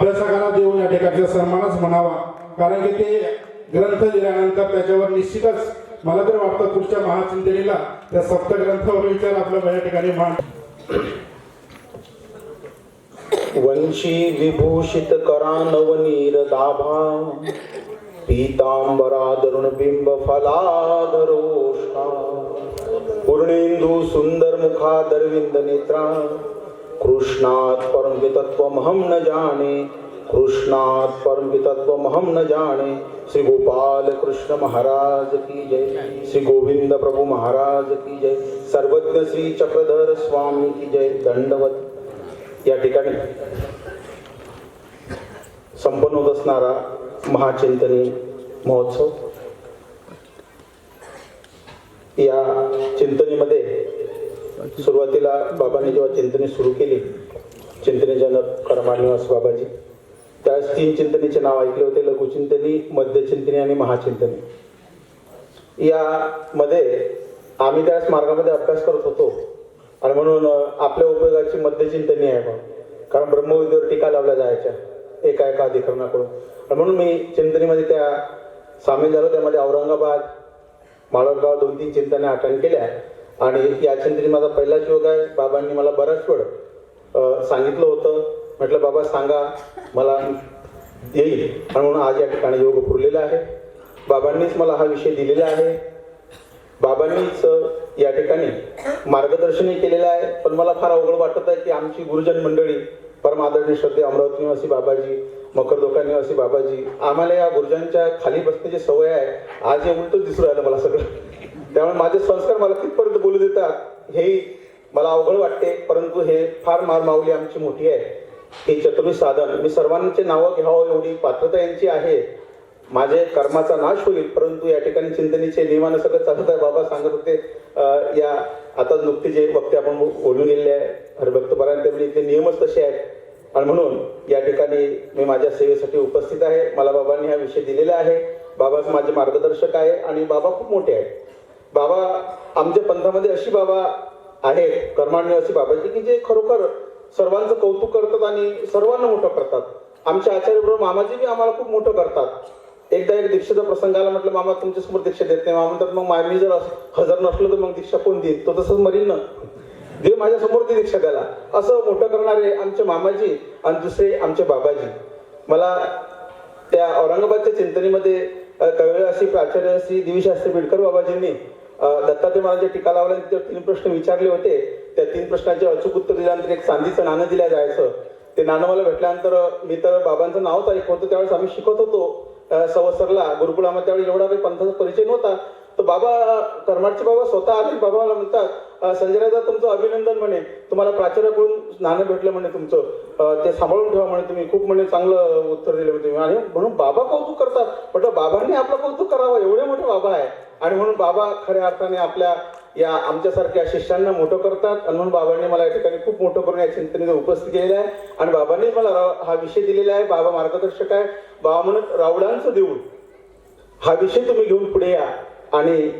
अभ्यासकाला देऊन या ठिकाणचा सन्मानच म्हणावा, कारण की ते ग्रंथ दिल्यानंतर त्याच्यावर निश्चितच मला तर वाटतं पुढच्या महाचिंतनीला त्या सप्तग्रंथावर विचार आपल्या या ठिकाणी मांड. वंशी विभूषित करा नवनीर दाभा पीतांबराधरुण बिंब फलाधरोष्ठा पूर्णेंदू सुंदर मुखा दरविंद नेत्रा कृष्णात परम तत्वमहं न जाने कृष्णात परम तत्वमहं न जाने. श्री गोपाल कृष्ण महाराज की जय. श्री गोविंद प्रभु महाराज की जय. सर्वज्ञ श्री चक्रधर स्वामी की जय. दंडवत. या ठिकाणी संपन्न होत असणारा महाचिंतनी महोत्सव, या चिंतनीमध्ये सुरुवातीला बाबांनी जेव्हा चिंतनी सुरू केली, चिंतनी जनक करमानिवास बाबाजी, त्यावेळेस 3 चिंतनीचे नाव ऐकले होते: लघुचिंतनी, मध्यचिंतनी आणि महाचिंतनी. यामध्ये आम्ही त्यावेळेस मार्गामध्ये अभ्यास करत होतो आणि म्हणून आपल्या उपयोगाची मध्यचिंतनी आहे बा, कारण ब्रह्मविद्येवर टीका लावल्या जायच्या एका अधिकरणाकडून. म्हणून मी चिंतनीमध्ये त्या सामील झालो. त्यामध्ये औरंगाबाद, माळगाव 2-3 चिंतने अटेंड केल्या आणि या चिंतनी माझा पहिलाच योग आहे. बाबांनी मला बराच वेळ सांगितलं होतं, म्हटलं बाबा सांगा, मला येईल. आणि म्हणून आज या ठिकाणी योग पुरलेला आहे. बाबांनीच मला हा विषय दिलेला आहे. बाबांनीच या ठिकाणी मार्गदर्शनही केलेलं आहे. पण मला फार अवघड वाटत आहे की आमची गुरुजन मंडळी, परम आदरणीय श्रद्धेय अमरावती निवासी बाबाजी, मकरदोका निवासी बाबाजी, आम्हाला या गुरुजांच्या खाली बसण्याची सवय आहे. आज हे उलटच दिसून राहिलं मला सगळं. त्यामुळे माझे संस्कार मला कितपर्यंत बोलू देतात हेही मला अवघड वाटते. परंतु हे फार माऊली आमची मोठी आहे. हे चतुर्विध साधन, मी सर्वांचे नावं घ्यावं एवढी पात्रता यांची आहे. माझे कर्माचा नाश होईल, परंतु या ठिकाणी चिंतनीचे नियमानं सगळं चालत आहे. बाबा सांगत होते या आता नुकते जे वक्ते आपण बोलून गेलेले आहे हरिभक्तपरायण, त्यामुळे इथले नियमच तसे आहेत. आणि म्हणून या ठिकाणी मी माझ्या सेवेसाठी उपस्थित आहे. मला बाबांनी हा विषय दिलेला आहे. बाबाच माझे मार्गदर्शक आहे आणि बाबा खूप मोठे आहेत. बाबा आमच्या पंथामध्ये अशी बाबा आहेत, कर्मानिवासी बाबाजी, की जे खरोखर सर्वांचं कौतुक करतात आणि सर्वांना मोठं करतात. आमच्या आचार्यबरोबर मामाजी बी आम्हाला खूप मोठं करतात. एकदा एक दीक्षेचा प्रसंग आला, म्हटलं मामा तुमच्या समोर दीक्षा देत नाही. मामा म्हणतात मग मी जर हजर नसलो तर मग दीक्षा कोण देईल, तो तसंच मरीन ना, देव माझ्या समोर ती दीक्षा द्याला. असं मोठं करणारे आमचे मामाजी आणि दुसरे आमचे बाबाजी. मला त्या औरंगाबादच्या चिंतनीमध्ये कवयित्री प्राचार्य श्री दिवीशास्त्री बिडकर बाबाजींनी दत्तात्रय महाराजांच्या टीका लावल्या, तिथे 3 प्रश्न विचारले होते. त्या 3 प्रश्नांचे अचूक उत्तर दिल्यानंतर एक चांदीचं नाणं दिलं जायचं. ते नाणं मला भेटल्यानंतर मी तर बाबांचं नावच ऐकत होतो. त्यावेळेस आम्ही शिकत होतो सवसरला गुरुकुळामध्ये. त्यावेळी एवढा काही पंथाचा परिचय नव्हता. तर बाबा करमाडचे बाबा स्वतः आले. बाबा मला म्हणतात संजयदा तुमचं अभिनंदन म्हणे, तुम्हाला प्राचार्याकडून नाणं भेटलं म्हणे, तुमचं ते सांभाळून ठेवा म्हणे, तुम्ही खूप म्हणे चांगलं उत्तर दिलं म्हणे. आणि म्हणून बाबा कौतुक करतात. म्हटलं बाबांनी आपलं कौतुक करावं, एवढे मोठे बाबा आहे. आणि म्हणून बाबा खऱ्या अर्थाने आपल्या या आमच्यासारख्या शिष्यांना मोठं करतात. आणि म्हणून बाबांनी मला या ठिकाणी खूप मोठं करून या चिंतनेत उपस्थित केलेलं आहे. आणि बाबांनीच मला हा विषय दिलेला आहे. बाबा मार्गदर्शक आहे. बाबा म्हणून राऊळांचं देऊळ हा विषय तुम्ही घेऊन पुढे या. आणि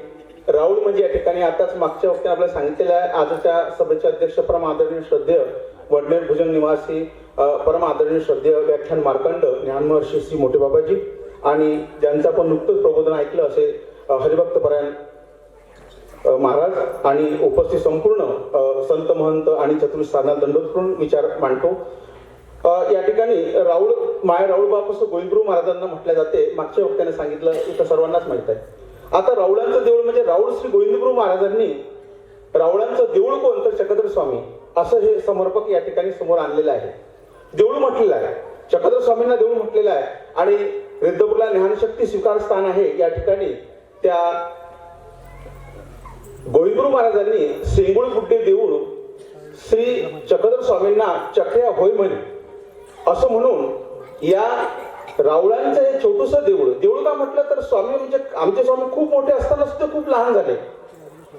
राऊळ म्हणजे या ठिकाणी आताच मागच्या वक्त्याने आपल्याला सांगितलेलं आहे. आजच्या सभेचे अध्यक्ष परम आदरणीय श्रद्धेय वडनेर भुजंग निवासी परम आदरणीय श्रद्धेय व्याख्यान मार्कंड ज्ञानमहर्षी श्री मोठे बाबाजी, आणि ज्यांचं आपण नुकतंच प्रबोधन ऐकलं असे हरिभक्तपरायण महाराज, आणि उपस्थित संपूर्ण संत महंत आणि चतुर्विध साधना दंडोत करून विचार मांडतो. या ठिकाणी राऊळ माय राऊळ बाप असं गोविंदगुरू महाराजांना म्हटलं जाते. मागच्या वक्त्याने सांगितलं, इथं सर्वांनाच माहित आहे. आता राऊळांचं देऊळ म्हणजे राऊळ श्री गोविंदगुरू महाराजांनी राऊळांचं देऊळ कोण तर चक्रधर स्वामी असं हे समर्पक या ठिकाणी समोर आणलेलं आहे. देऊळ म्हटलेलं आहे, चक्रधर स्वामींना देऊळ म्हटलेलं आहे. आणि रिद्धपूरला ज्ञानशक्ती स्वीकार स्थान आहे. या ठिकाणी त्या गोविंदगुरू महाराजांनी सेंगुळ बुड्डे देऊळ श्री चक्रधर स्वामींना चक्र्या होय म्हणे असं म्हणून या राऊळांचं हे छोटूसं देऊळ का म्हटलं तर स्वामी म्हणजे आमचे स्वामी खूप मोठे असताना सुद्धा खूप लहान झाले.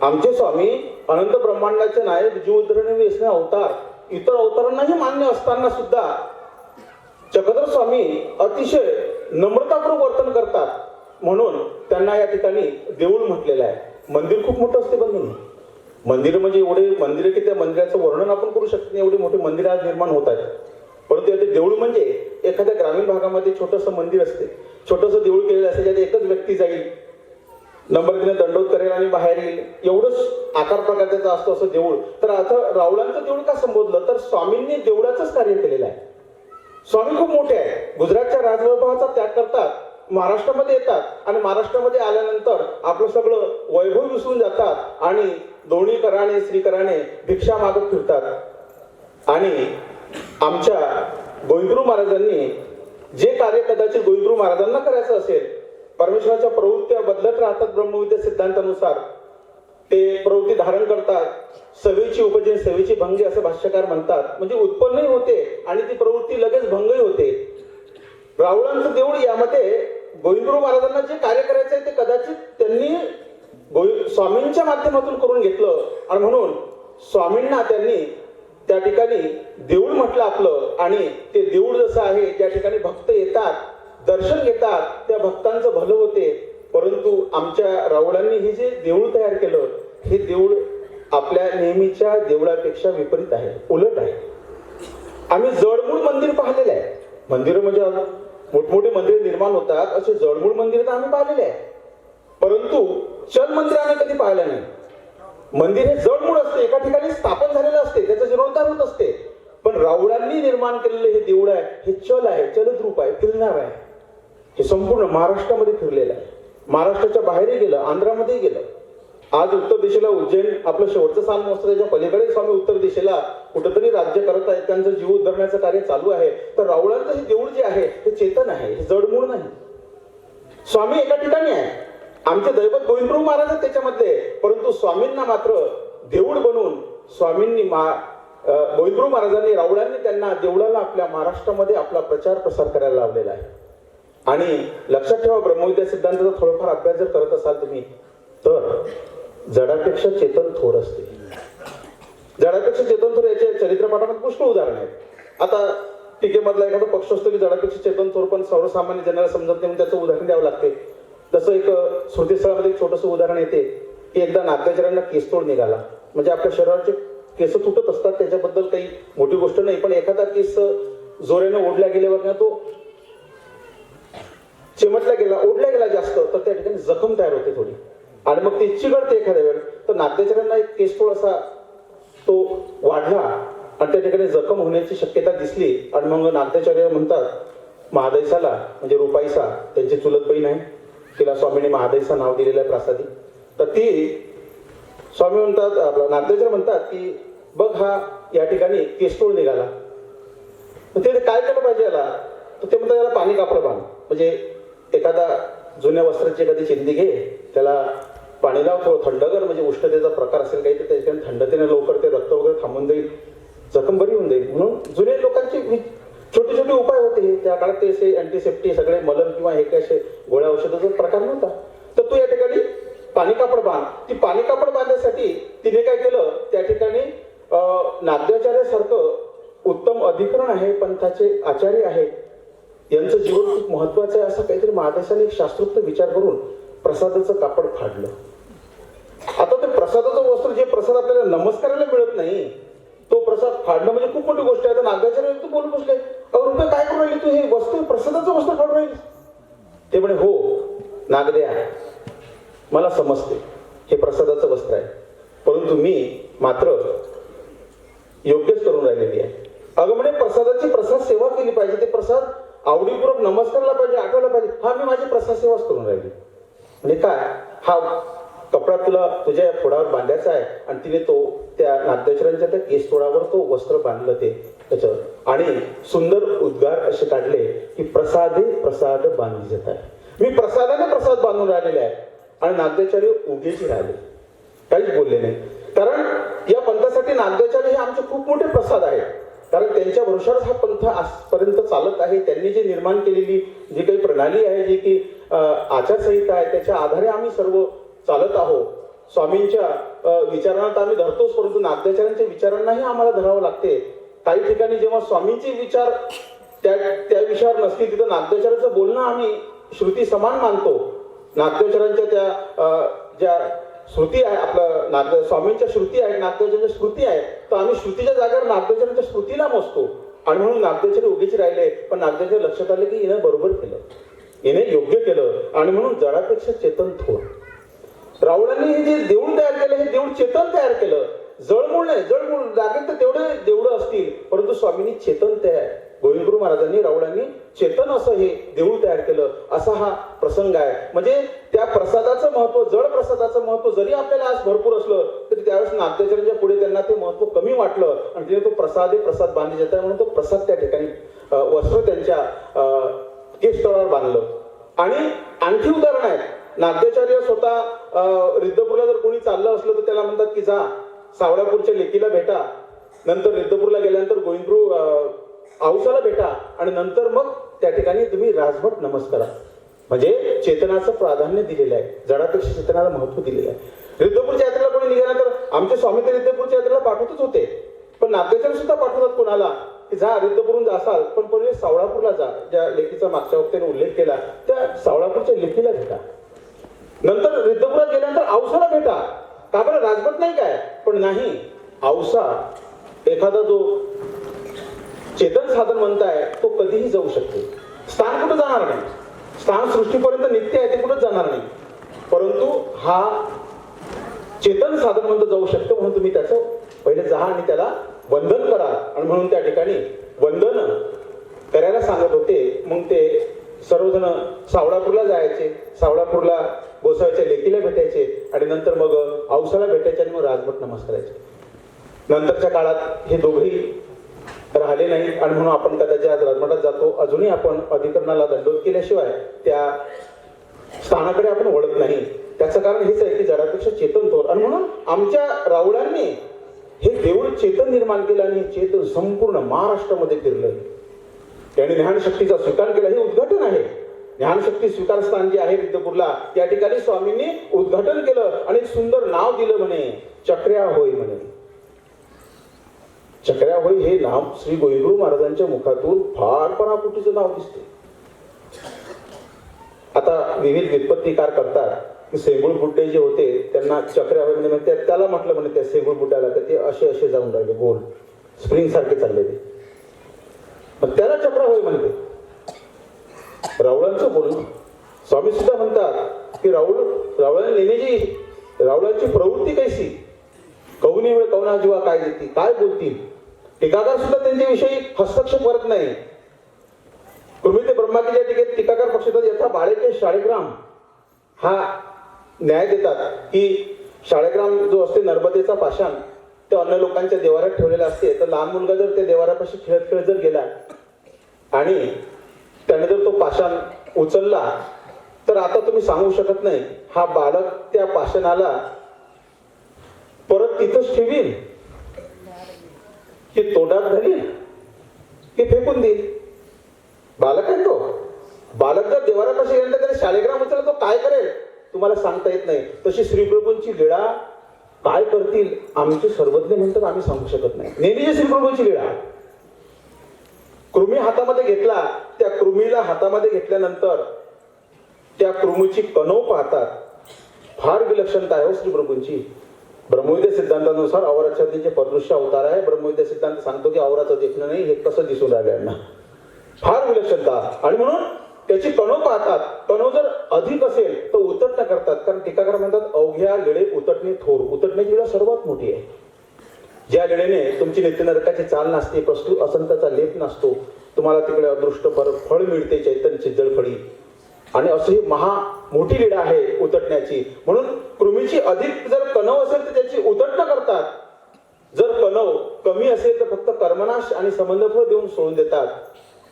आमचे स्वामी अनंत ब्रह्मांडाचे नायक, जीव उद्धरणे वेसणे अवतार, इतर अवतारांनाही मान्य असताना सुद्धा चक्रधर स्वामी अतिशय नम्रतापूर्वक वर्तन करतात. म्हणून त्यांना या ठिकाणी देऊळ म्हटलेलं आहे. मंदिर खूप मोठं असते बंधून. मंदिर म्हणजे एवढे मंदिर की त्या मंदिराचं वर्णन आपण करू शकत नाही, एवढे मोठे मंदिर आज निर्माण होत आहेत. परंतु याचे देऊळ म्हणजे एखाद्या ग्रामीण भागामध्ये छोटंसं मंदिर असते, छोटंसं देऊळ केलेलं असते, ज्यात एकच व्यक्ती जाईल, नंबरतीने दंडोत करेल आणि बाहेर येईल, एवढंच आकार प्रकार त्याचा असतो असं देऊळ. तर आता रावळांचं देऊळ का संबोधलं, तर स्वामींनी देवळाचंच कार्य केलेलं आहे. स्वामी खूप मोठे आहे, गुजरातच्या राजवैभवाचा त्याग करतात, महाराष्ट्रामध्ये येतात आणि महाराष्ट्रामध्ये आल्यानंतर आपलं सगळं वैभव विसरून जातात आणि दोन्ही कराने श्रीकराने भिक्षा मागत फिरतात. आणि आमच्या गोविंदगुरु महाराजांनी जे कार्य कदाचित गोविंदगुरु महाराजांना करायचं असेल, परमेश्वराच्या प्रवृत्त्या बदलत राहतात ब्रह्मविद्या सिद्धांतानुसार, ते प्रवृत्ती धारण करतात. सवेची उपजन सवेची भंगे असं भाष्यकार म्हणतात, म्हणजे उत्पन्नही होते आणि ती प्रवृत्ती लगेच भंगही होते. रावळांचं देऊळ यामध्ये गोविंदगुरु महाराजांना जे कार्य करायचं आहे ते कदाचित त्यांनी स्वामींच्या माध्यमातून करून घेतलं आणि म्हणून स्वामींना त्यांनी त्या ठिकाणी देऊळ म्हटलं आपलं. आणि ते देऊळ जसं आहे त्या ठिकाणी भक्त येतात, दर्शन घेतात, त्या भक्तांचं भलं होते. परंतु आमच्या रावळांनी हे जे देऊळ तयार केलं, हे देऊळ आपल्या नेहमीच्या देवळापेक्षा विपरीत आहे, उलट आहे. आम्ही जडमूळ मंदिर पाहिलेलं आहे. मंदिरं म्हणजे मोठमोठे मंदिर निर्माण होतात, असे जडमूळ मंदिर तर आम्ही पाहिलेले आहे, परंतु चल मंदिर आम्ही कधी पाहिलं नाही. मंदिर हे जडमूळ असते, एका ठिकाणी स्थापन झालेलं असते, त्याचं जीर्णोद्धार होत असते. पण रावळांनी निर्माण केलेलं हे देऊळ आहे, हे चल आहे, चलद्रूप आहे, फिरणार आहे. हे संपूर्ण महाराष्ट्रामध्ये फिरलेलं आहे, महाराष्ट्राच्या बाहेरही गेलं, आंध्रामध्येही गेलं. आज उत्तर दिशेला उज्जैन आपलं शेवटचं स्थान असतं, त्याच्या पलीकडे स्वामी उत्तर दिशेला कुठंतरी राज्य करत आहेत, त्यांचं जीव उद्धरण्याचं कार्य चालू आहे. तर रावळांचं हे देऊळ जे आहे हे चेतन आहे, हे जडमूळ नाही. स्वामी एका ठिकाणी आहे, आमचे दैवत गोविंदगुरु महाराज त्याच्यामध्ये, परंतु स्वामींना मात्र देऊळ बनवून स्वामींनी गोविंदगुरु महाराजांनी रावळांनी त्यांना देवळाला आपल्या महाराष्ट्रामध्ये आपला प्रचार प्रसार करायला लावलेला आहे. आणि लक्षात ठेवा, ब्रह्मविद्या सिद्धांताचा थोडाफार अभ्यास जर करत असाल तुम्ही, तर जडापेक्षा चेतन थोर असते. जडापेक्षा चेतन थोर याच्या चरित्रपाठामध्ये पुष्कळ उदाहरण आहेत. आता टीकेमधला एखादा पक्ष असतो की जडापेक्षा चेतन थोर, पण सर्वसामान्य जनाला समजत नाही म्हणून त्याचं उदाहरण द्यावं लागते. जसं एक श्रुतीस्थळामध्ये एक छोटंसं उदाहरण येते की एकदा नागराजांना केसतोड निघाला. म्हणजे आपल्या शरीराचे केस तुटत असतात, त्याच्याबद्दल काही मोठी गोष्ट नाही, पण एखादा केस जोराने ओढल्या गेल्यावर ना तो चिमटला गेला, ओढल्या गेला जास्त, तर त्या ठिकाणी जखम तयार होते थोडी आणि मग ती चिघळते एखाद्या वेळ. तर नागराजांना एक केसतोड असा तो वाढला आणि त्या ठिकाणी जखम होण्याची शक्यता दिसली. आणि मग नागराचार्य म्हणतात महादैसाला, म्हणजे रुपाईसा त्यांची चुलत बहीण आहे, तिला स्वामींनी महादैसा नाव दिलेलं आहे प्रासादी. तर ती स्वामी म्हणतात, आपला नागराचार्य म्हणतात की बघ हा या ठिकाणी केसतोड निघाला, तर ते काय केलं पाहिजे याला. तर ते म्हणतात याला पाणी कापड बांध, म्हणजे एखादा जुन्या वस्त्राची एखादी चिंदी घे, त्याला पाणी लाव, थोडं थंडगर, म्हणजे उष्णतेचा प्रकार असेल काही, तर त्याच्या थंडतेने लवकर ते रक्त वगैरे थांबून जाईल, जखम बरी होऊन जाईल. म्हणून जुने लोकांचे छोटे छोटे उपाय होते. त्या काळात ते असे अँटीसेप्टिक सगळे मलम किंवा हे काय असे गोळ्या औषधाचा प्रकार नव्हता. तर तू या ठिकाणी पाणी कापड बांध. ती पाणी कापड बांधण्यासाठी तिने काय केलं, त्या ठिकाणी नागराचार्यासारखं उत्तम अधिकरण आहे, पंथाचे आचार्य आहेत, यांचं जीवन खूप महत्वाचं आहे, असं काहीतरी महादेशाने एक शास्त्रोक्त विचार करून प्रसादाचं कापड फाडलं. आता ते प्रसादाचं वस्त्र, जे प्रसाद आपल्याला नमस्काराला मिळत नाही, तो प्रसाद फाडणं म्हणजे खूप मोठी गोष्ट आहे. आता नागराचार्य तू बोलून बसले, रुपये काय करून राहिली तू, हे वस्त्र प्रसादाचं वस्त्र फाडून राहिली. ते म्हणे हो नागद्या, मला समजते हे प्रसादाचं वस्त्र आहे, परंतु मी मात्र योग्यच करून राहिलेली आहे. अगं म्हणे प्रसादाची प्रसाद सेवा केली पाहिजे, ते प्रसाद आवडीपूर्वक नमस्कारला पाहिजे, आठवला पाहिजे. हा मी माझी प्रसाद सेवाच करून राहिली. म्हणजे काय, हा कपडा तुला तुझ्या फोडावर बांधायचा आहे. आणि तिने तो त्या नागराचार्यांच्या त्या केस तोडावर तो वस्त्र बांधलं ते त्याच्यावर, आणि सुंदर उद्गार असे काढले की प्रसादे प्रसाद बांधली जात आहे. मी प्रसादाने प्रसाद बांधून राहिलेले आहे. आणि नागराचार्य उगेच राहिले, काहीच बोलले नाही. कारण या पंथासाठी नागराचार्य हे आमचे खूप मोठे प्रसाद आहेत. कारण त्यांच्या भरोशावर हा पंथ आजपर्यंत चालत आहे. त्यांनी जे निर्माण केलेली जी काही प्रणाली आहे, जी की आचारसंहिता आहे, त्याच्या आधारे आम्ही सर्व चालत आहोत. स्वामींच्या विचारांना आम्ही धरतोच, परंतु नागराचार्यांच्या विचारांनाही आम्हाला धरावं लागते. काही ठिकाणी जेव्हा स्वामींचे विचार त्या विषयावर नसतील, तिथं नागराचार्यांचं बोलणं आम्ही श्रुती समान मानतो. नागराचार्यांच्या त्या ज्या श्रुती आहे, आपलं स्वामींच्या श्रुती आहे, नागराचार्यांच्या श्रुती आहे, तर आम्ही श्रुतीच्या जागेवर नागराचार्यांच्या श्रुतीला मोजतो. आणि म्हणून नागदेवचार्य उगीच राहिले. पण नागदेवच्या लक्षात आले की हिनं बरोबर केलं, हिने योग्य केलं आणि म्हणून जडापेक्षा चेतन थोर. रावळांनी हे जे देऊळ तयार केलं हे देऊळ चेतन तयार केलं. जळमूळ नाही, जळमूळ लागेल तर तेवढे देऊळ असतील, परंतु स्वामींनी चेतन तयार, गोविंदगुरु महाराजांनी रावळांनी चेतन असं हे देऊळ तयार केलं. असा हा प्रसंग आहे. म्हणजे त्या प्रसादाचं महत्व, जड प्रसादाचं महत्व जरी आपल्याला आज भरपूर असलं तरी त्यावेळेस नागदेवचार्यांच्या पुढे त्यांना ते महत्व कमी वाटलं आणि तिने तो प्रसाद बांधले जात आहे म्हणून तो प्रसाद त्या ठिकाणी वस्त्र त्यांच्या केशतळावर बांधलं. आणि आणखी उदाहरण आहेत. नागदेवचार्य स्वतः रिद्धपूरला जर कोणी चाललं असलं तर त्याला म्हणतात की जा सावळापूरच्या लेकीला भेटा, नंतर रिद्धपूरला गेल्यानंतर गोविंदगुरु औसाला भेटा आणि नंतर मग त्या ठिकाणी तुम्ही राजभट नमस्कारा. म्हणजे चेतनाचं प्राधान्य दिलेलं आहे, जडापेक्षा चेतनाला महत्व दिलेलं आहे. रिद्धपूरच्या यात्रेला कोणी निघाल्यानंतर आमचे स्वामी तर रिद्धपूरच्या यात्रेला पाठवतच होते, पण नागदेवचार्य सुद्धा पाठवतात कोणाला की जा रिद्धपूरून जासाल पण पहिले सावळापूरला जा, ज्या लेखीचा मागच्या वक्त्याने उल्लेख केला त्या सावळापूरच्या लेखीला भेटा. नंतर रिद्धपुरात गेल्यानंतर औसाला भेटा. का बरं, राजभट नाही काय? पण नाही, औसा एखादा जो चेतन साधन म्हणताय तो कधीही जाऊ शकतो. स्थान कुठं जाणार नाही, स्थान सृष्टीपर्यंत नित्य आहे, ते कुठंच जाणार नाही. परंतु हा चेतन साधन म्हणतो जाऊ शकतो, म्हणून तुम्ही त्याचं पहिले जा आणि त्याला वंदन करा. आणि म्हणून त्या ठिकाणी वंदन करायला सांगत होते. मग ते सर्वजण सावळापूरला जायचे, सावळापूरला गोसाव्याच्या लेकीला भेटायचे आणि नंतर मग औसाला भेटायचे आणि मग राजभट नमस्कारायचे. नंतरच्या काळात हे दोघेही राहिले नाही आणि म्हणून आपण कदाचित आज राजमठात जातो, अजूनही आपण अधिकरणाला दंडोत केल्याशिवाय त्या स्थानाकडे आपण वळत नाही. त्याचं कारण हेच आहे की जडापेक्षा चेतन थोर. आणि म्हणून आमच्या रावळांनी हे देऊळ चेतन निर्माण केलं आणि चेतन संपूर्ण महाराष्ट्रामध्ये फिरलं. त्याने ज्ञानशक्तीचा स्वीकार केला. हे उद्घाटन आहे. ज्ञानशक्ती स्वीकार स्थान जे आहे रिद्धपूरला, या ठिकाणी स्वामींनी उद्घाटन केलं आणि एक सुंदर नाव दिलं म्हणे, चक्र्या होय म्हणे. चक्र्या होय हे नाव श्री गोविंदगुरु महाराजांच्या मुखातून फार पराकुटीचं नाव दिसते. आता विविध व्युत्पत्तीकार करतात की सेंगुळ बुड्डे जे होते त्यांना चक्र्या होय म्हणजे त्याला म्हटलं म्हणे त्या सेंगुळ बुड्ड्याला तर ते असे जाऊन राहिले, गोल स्प्रिंग सारखे चालले ते, पण त्याला चक्र होय म्हणते. रावळांचं बोलणं स्वामी सुद्धा म्हणतात की रावळांनी नेहमी रावळांची प्रवृत्ती कैसी, कौनी वेळ कौना जीवा काय देती, काय बोलतील. टीकाकार सुद्धा त्यांच्याविषयी हस्तक्षेप करत नाही. कृमी ते ब्रह्माकीच्या टीकेत टीकाकार पक्षात यथा बाळेचे शाळेग्राम हा न्याय देतात की शाळेग्राम जो असते नर्मदेचा पाषाण ते अन्य लोकांच्या देवाऱ्यात ठेवलेला असते. तर लहान मुलगा जर त्या देवाऱ्यापाशी खेळत खेळत जर गेला आणि त्याने जर तो पाषाण उचलला तर आता तुम्ही सांगू शकत नाही हा बालक त्या पाषाणाला परत तिथंच ठेवील की तोंडात घालील की फेकून देईल. बालक आहे तो. बालक जर देवाऱ्यापाशी गेला त्याने शाळेग्राम उचलला तो काय करेल तुम्हाला सांगता येत नाही. तशी श्रीप्रभूंची लीळा काय करतील आमचे सर्वज्ञ म्हणतात आम्ही सांगू शकत नाही. नेहमी श्रीप्रभूंची लीळा कृमी हातामध्ये घेतला, त्या कृमीला हातामध्ये घेतल्यानंतर त्या कृमीची कणव पाहतात. फार विलक्षणता आहे श्रीप्रभूंची. ब्रह्मविद्या सिद्धांतानुसार अवराच्छादीचे परदृश्य अवतार आहे. ब्रह्मविद्या सिद्धांत सांगतो की अवराचं देखणं नाही, हे कसं दिसून राहिलं यांना. फार विलक्षणता. आणि म्हणून त्याची कणव पाहतात. कणव जर अधिक असेल तर उतटणं करतात. कारण टीकाकार म्हणतात अवघ्या लिळे उतटणे थोर. उतटण्याची वेळा सर्वात मोठी आहे. ज्या लिळेने तुमची नित्य नरकाची चाल नसते, प्रस्तुत असंताचा लेप नसतो, तुम्हाला तिकडे अदृष्ट फळ मिळते, चैतन्य चिज्जळफळी, आणि असं ही मोठी लीळा आहे उतटण्याची. म्हणून कृमीची अधिक जर कणव असेल तर त्याची उतटणं करतात. जर कणव कमी असेल तर फक्त कर्मनाश आणि संबंधफळ देऊन सोडून देतात.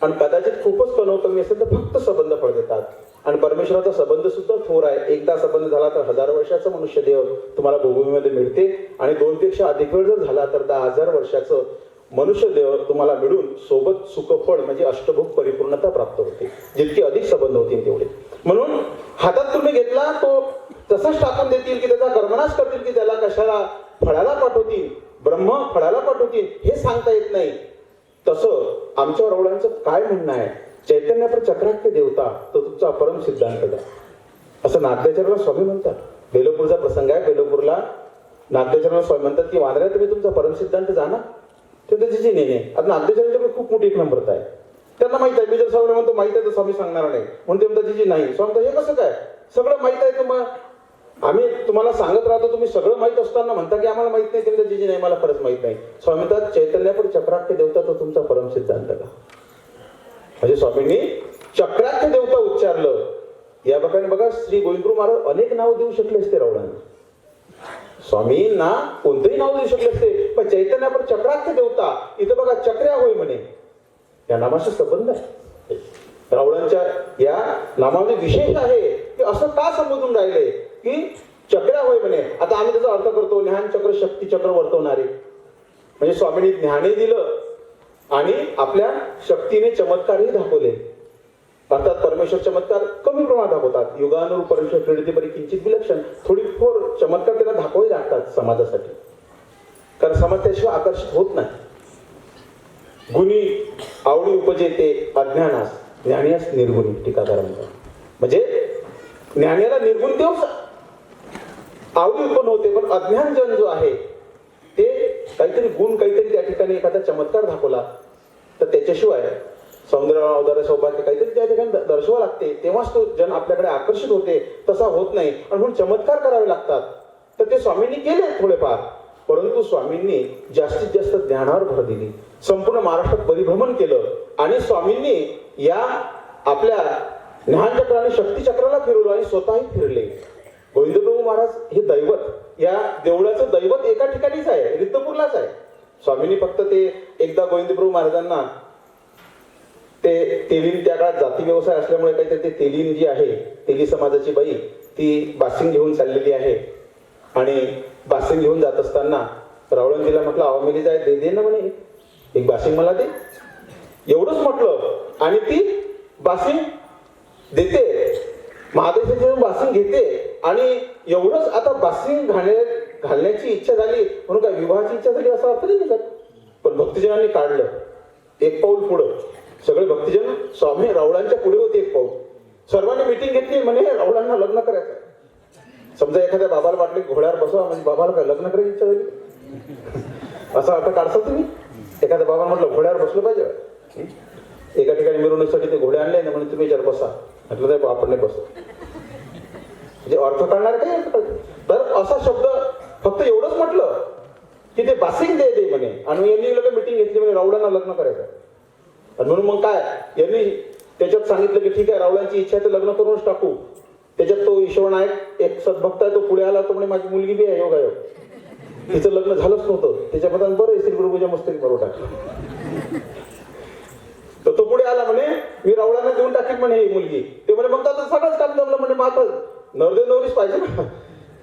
आणि कदाचित खूपच कणव कमी असेल तर फक्त संबंध फळ देतात. आणि परमेश्वराचा संबंध सुद्धा थोर आहे. एकदा संबंध झाला तर 1000 वर्षाचा मनुष्य देव तुम्हाला भूभूमीमध्ये मिळते, आणि 2 पेक्षा अधिक वेळ जर झाला तर 10,000 वर्षाचं मनुष्य देव तुम्हाला मिळून सोबत सुखफळ म्हणजे अष्टभोग परिपूर्णता प्राप्त होते. जितके अधिक संबंध होतील तेवढे. म्हणून हातात तुम्ही घेतला तो तसाच टाकून देतील की त्याचा कर्मनाश करतील की त्याला कशाला फळाला पाठवतील, ब्रह्म फळाला पाठवतील हे सांगता येत नाही. तसं आमच्या रावळांचं काय म्हणणं आहे, चैतन्यापर चक्राख्य देवता तो तुमचा परम सिद्धांत द्या असं नागदेवचार्याला स्वामी म्हणतात. बेलोपूरचा प्रसंग आहे. बेलोपूरला नागदेवचार्याला स्वामी म्हणतात की वांद्र्या तुम्ही तुमचा परम सिद्धांत जाणा. ते त्याची नेणे. आता नागदेवचार्यांच्याकडे खूप मोठी एक नम्रता आहे. त्यांना माहित आहे, मी जर स्वामी म्हणतो माहित आहे तर स्वामी सांगणार नाही म्हणून ते म्हणतात जी नाही. स्वामी म्हणतात, हे कसं काय, सगळं माहित आहे तर मग आम्ही तुम्हाला सांगत राहतो, तुम्ही सगळं माहित असताना म्हणता की आम्हाला माहित नाही. ते म्हणतात जी नाही, मला खरंच माहित नाही. स्वामी म्हणतात चैतन्यापूर चक्राख्य देवता तो तुमचा परम सिद्धांत का. म्हणजे स्वामींनी चक्राख्य देवता उच्चारलं. या प्रकारे बघा श्री गोविंदप्रभू महाराज अनेक नाव देऊ शकले असते रावळांना, स्वामींना कोणतंही नाव देऊ शकले असते, पण चैतन्यापूर चक्राख्य देवता इथं बघा चक्र्या होय म्हणे, या नामाशी संबंध आहे. रावळांच्या या नामामध्ये विशेष आहे की असं का संबोधून राहिले की चक्र्या होय म्हणे. आता आम्ही त्याचा अर्थ करतो ज्ञान चक्र शक्ती चक्र वर्तवणारे, म्हणजे स्वामींनी ज्ञानही दिलं आणि आपल्या शक्तीने चमत्कारही दाखवले. अर्थात परमेश्वर चमत्कार कमी प्रमाणात दाखवतात, युगानुरूप परमेश्वर क्रीडते परी किंचित विलक्षण, थोडी थोर चमत्कार त्यांना दाखवावे लागतात समाजासाठी, कारण समाज त्याशिवाय आकर्षित होत नाही. गुणी आवडी उपजेते अज्ञानास, ज्ञानियास निर्गुणी, टीकाकार म्हणतात. म्हणजे ज्ञानाला निर्गुण देव आवडी उत्पन्न होते, पण अज्ञान जन जो आहे ते काहीतरी गुण, काहीतरी त्या ठिकाणी एखादा चमत्कार दाखवला तर त्याच्याशिवाय सौंदर्य अवदार्य सौभाग्य काहीतरी त्या ठिकाणी दर्शवा लागते, तेव्हाच तो जन आपल्याकडे आकर्षित होते. तसा होत नाही आणि म्हणून चमत्कार करावे लागतात. तर ते स्वामींनी केले थोडेफार, परंतु स्वामींनी जास्तीत जास्त ज्ञानावर भर दिली. संपूर्ण महाराष्ट्रात परिभ्रमण केलं आणि स्वामींनी या आपल्या ज्ञानचक्र आणि शक्तीचक्राला फिरवलं आणि स्वतःही फिरले. गोविंदप्रभू महाराज हे दैवत, या देवळाचं दैवत एका ठिकाणीच आहे, रिद्धपूरलाच आहे. स्वामींनी फक्त ते एकदा गोविंदप्रभू महाराजांना ते तेलीन, त्या काळात जाती व्यवसाय असल्यामुळे काहीतरी ते तेलीन जी आहे, तेली समाजाची बाई ती बासिंग घेऊन चाललेली आहे आणि बासिंग घेऊन जात असताना रावळंजीला म्हटलं अहो मेली जाय दे ना म्हणे, एक बासिंग मला दे, एवढंच म्हटलं आणि ती बासिंग देते, महादेशाची बासिंग घेते आणि एवढंच. आता बासिंग घालण्याची इच्छा झाली म्हणून काय विवाहाची इच्छा झाली असा अर्थ नाही निघत, पण भक्तजनांनी काढलं एक पाऊल पुढं. सगळे भक्तजन स्वामी रावळांच्या पुढे होते एक पाऊल. सर्वांनी मिटिंग घेतली, म्हणे रावळांना लग्न करायचं. समजा एखाद्या बाबाला वाटले घोड्यावर बसवा, म्हणजे बाबाला काय लग्न करायची इच्छा झाली असा अर्थ काढसा तुम्ही. एखाद्या बाबा म्हटलं घोड्यावर बसलं पाहिजे, एका ठिकाणी मिरवणुकीसाठी ते घोडे आणले ना म्हणून तुम्ही जर बसा, म्हटलं तर आपण नाही बसत, म्हणजे अर्थ काढणार काही. तर असा शब्द फक्त एवढंच म्हटलं की ते बासिंग दे म्हणे आणि यांनी लोक मिटिंग घेतली म्हणे रावळांना लग्न करायचं. आणि म्हणून मग काय यांनी त्याच्यात सांगितलं की ठीक आहे रावळांची इच्छा आहे तर लग्न करूनच टाकू. त्याच्यात तो ईश्वरनायक एक सद्भक्त आहे, तो पुढे आला, तो म्हणे माझी मुलगी बी आहे योगायोग, तिचं लग्न झालंच नव्हतं, त्याच्यामध्ये बरं श्री गुरुपूजा मस्तकी बरोबर टाकलं. तर तो पुढे आला म्हणे मी रावळांना देऊन टाकील म्हणे ही मुलगी. ते म्हणे मग आता सगळंच काम जमलं म्हणे, मग आता नवरदेव नवरीच पाहिजे ना,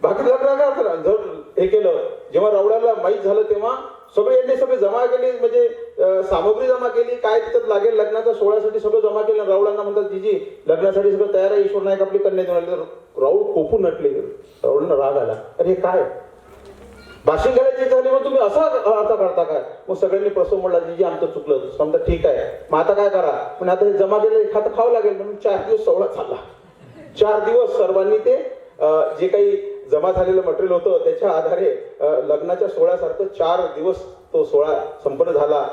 बाकी लग्न जर हे केलं. जेव्हा रावळाला माहीत झालं तेव्हा सगळे यांनी सगळे जमा केली, म्हणजे सामग्री जमा केली, काय तिच्यात लागेल लग्नाच्या सोहळ्यासाठी सगळं जमा केलं. रावळांना म्हणतात जीजी लग्नासाठी सगळं तयार आहे, ईश्वर नायक आपली कन्या देऊन आली. राऊळ खोपून नटले, रावळांना राग आला, अरे काय भाषण घालायची झाली मग तुम्ही असा अर्थ करता काय. मग सगळ्यांनी प्रसंग म्हणला जीजी आमचं चुकलं. समजा ठीक आहे मग आता काय करा, पण आता हे जमा केलं खातं खावं लागेल म्हणून 4 दिवस सोहळा चालला. 4 दिवस सर्वांनी ते जे काही जमा झालेलं मटेरियल होतं त्याच्या आधारे लग्नाच्या सोहळ्यासारखं 4 दिवस तो सोहळा संपन्न झाला.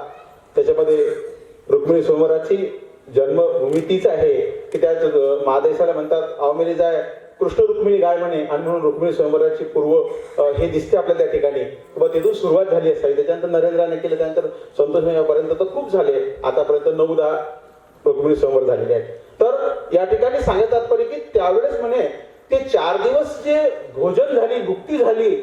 त्याच्यामध्ये रुक्मिणी स्वयंवराची जन्मभूमी तीच आहे की त्या महादेशाला म्हणतात अवमेली जाय कृष्ण रुक्मिणी गाय म्हणे, आणि म्हणून रुक्मिणी स्वयंवराची पूर्व हे दिसते आपल्या त्या ठिकाणी. किंवा तिथून सुरुवात झाली असावी. त्याच्यानंतर नरेंद्राने केलं, त्यानंतर संतोष पर्यंत तर खूप झाले, आतापर्यंत 9-10 रुक्मिणी स्वयंवर झालेले आहेत. तर या ठिकाणी सांगत तात्पर्य की त्यावेळेस म्हणे ते 4 दिवस जे भोजन झाली, भुक्ती झाली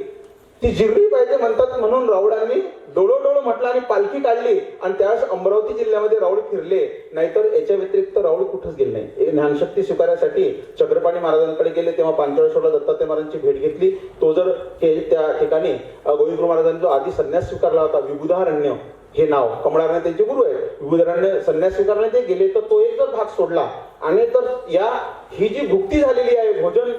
ती जिरली पाहिजे म्हणतात. म्हणून रावळांनी डोळो म्हटलं आणि पालखी काढली आणि त्यावेळेस अमरावती जिल्ह्यामध्ये राऊळ फिरले, नाहीतर याच्या व्यतिरिक्त राऊळ कुठंच गेले नाही. ज्ञानशक्ती स्वीकारण्यासाठी चक्रपाणी महाराजांकडे गेले, तेव्हा पांचाळेश्वरला दत्तात्रय महाराजांची भेट घेतली. तो जर हे त्या ठिकाणी गोविंदप्रभू महाराजांनी जो आधी संन्यास स्वीकारला होता विबुधारण्य हे नाव, कमळारण्य त्यांचे गुरु आहेत, विबुधारण्य संन्यास स्वीकारला ते गेले, तर तो एक जर भाग सोडला आणि तर ही जी भुक्ती झालेली आहे, भोजन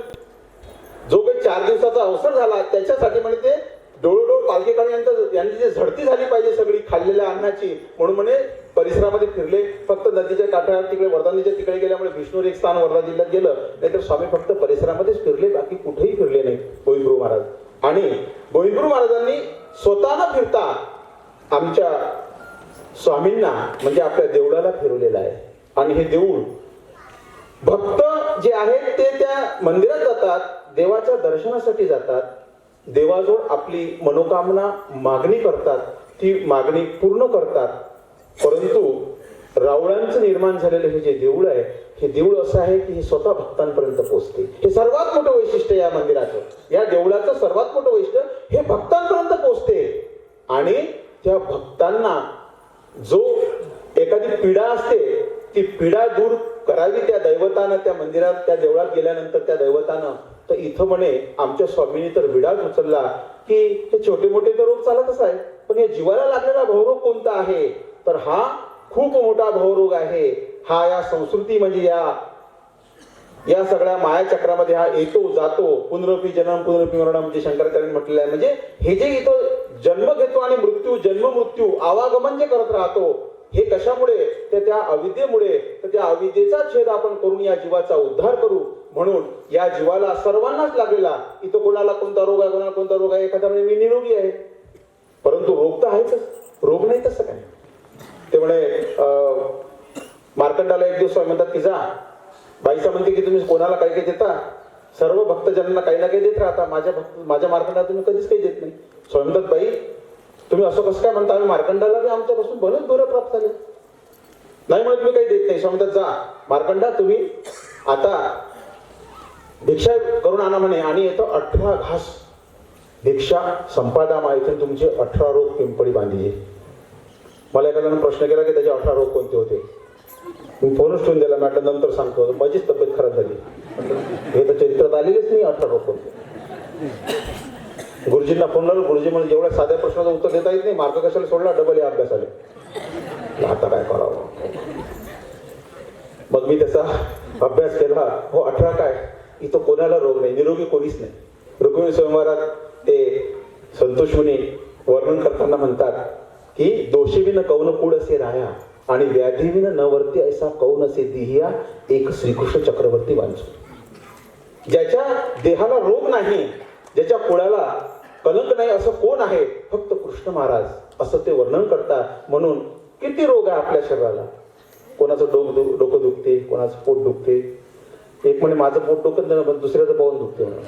जो काही 4 दिवसाचा अवसर झाला त्याच्यासाठी म्हणे ते डोळोडोळ पालखी काढल्यानंतर यांची जी झडती झाली पाहिजे सगळी खाल्लेल्या अन्नाची, म्हणून म्हणे परिसरामध्ये फिरले. फक्त नदीच्या काठावर तिकडे वर्धा नदीच्या तिकडे गेल्यामुळे विष्णूर एक स्थान वर्धा जिल्ह्यात गेलं, नाहीतर स्वामी फक्त परिसरामध्येच फिरले, बाकी कुठेही फिरले नाही गोविंदप्रभू महाराज. आणि गोविंदप्रभू महाराजांनी स्वतः न फिरता आमच्या स्वामींना म्हणजे आपल्या देवळाला फिरवलेलं आहे. आणि हे देऊळ भक्त जे आहेत ते त्या मंदिरात जातात, देवाच्या दर्शनासाठी जातात, देवाजवळ आपली मनोकामना मागणी करतात, ती मागणी पूर्ण करतात. परंतु रावळांचं निर्माण झालेलं हे जे देऊळ आहे, हे देऊळ असं आहे की हे स्वतः भक्तांपर्यंत पोहोचते. हे सर्वात मोठं वैशिष्ट्य या मंदिराचं, या देवळाचं सर्वात मोठं वैशिष्ट्य हे भक्तांपर्यंत पोहोचते. आणि त्या भक्तांना जो एखादी पीडा असते ती पीडा दूर करावी त्या दैवतानं, त्या मंदिरात त्या देवळात गेल्यानंतर त्या दैवतानं. तर इथं म्हणे आमच्या स्वामींनी तर विडाच उचलला की हे छोटे मोठे तर रोग चालतच आहे, पण या जीवाला लागलेला भवरोग कोणता आहे, तर हा खूप मोठा भवरोग आहे. हा या संस्कृती म्हणजे या सगळ्या मायाचक्रामध्ये हा येतो जातो, पुनरपी जन्म पुनरपी मरण म्हणजे शंकराचार्यांनी म्हटलेलं आहे. म्हणजे हे जे इथं जन्म घेतो आणि मृत्यू जन्म मृत्यू आवागमन जे करत राहतो, हे कशामुळे, तर त्या अविद्येमुळे. तर त्या अविद्येचा छेद आपण करून या जीवाचा उद्धार करू. म्हणून या जीवाला सर्वांनाच लागलेला, इथं कोणाला कोणता रोग आहे, कोणाला कोणता रोग आहे, एखादा म्हणजे मी निरोगी आहे, परंतु रोग तर आहेच, रोग नाही तसं काय. ते म्हणे मार्कंडाला एक दिवस म्हणतात की जा, बाईचा म्हणते की तुम्ही कोणाला काही काही देता, सर्व भक्तजनांना काही ना काही देत राहता, माझ्या मार्कंडाला तुम्ही कधीच काही देत नाही. स्वामी म्हणतात बाई तुम्ही असं कसं काय म्हणता, आम्ही मार्कंडाला बी आमच्यापासून बरेच दूर प्राप्त झाले, नाही म्हणत मी काही देत नाही. स्वामी म्हणतात जा मार्कंडा, तुम्ही आता भिक्षा करून आणा म्हणे, आणि येतं 18 घास भिक्षा संपादामा, इथून तुमचे 18 रोग पिंपळी बांधली. मला एखाद्यानं प्रश्न केला की त्याचे 18 रोग कोणते होते, मी फोनच ठेवून दिला, म्हटलं नंतर सांगतो, माझीच तब्येत खराब झाली. हे तर चरित्रात आलेलेच नाही 18 रोग कोणते. गुरुजींना फोन लावला, गुरुजी म्हणजे जेवढ्या साध्या प्रश्नाचं उत्तर देता येत नाही, मार्ग कशाला सोडला, डबल या अभ्यास आले, आता काय करावं. मग मी त्याचा अभ्यास केला. हो 18 काय, इथं कोणाला रोग नाही, निरोगी कोणीच नाही. रुक्मिणी स्वयंवरात ते संतोष मुनी वर्णन करताना म्हणतात की दोषीविन कौन कूड असे राया आणि व्याधीविन न वर्ती ऐसा कौन असे दिहिया एक श्रीकृष्ण चक्रवर्ती वांचू. ज्याच्या देहाला रोग नाही, ज्याच्या कुळाला कलंक नाही असं कोण आहे, फक्त कृष्ण महाराज, असं ते वर्णन करतात. म्हणून किती रोग आहे आपल्या शरीराला, कोणाचं डोकं दुखते, कोणाचं पोट दुखते. एक म्हणे माझं पोट दुखत नाही पण दुसऱ्याचं पाहून दुखते म्हणून.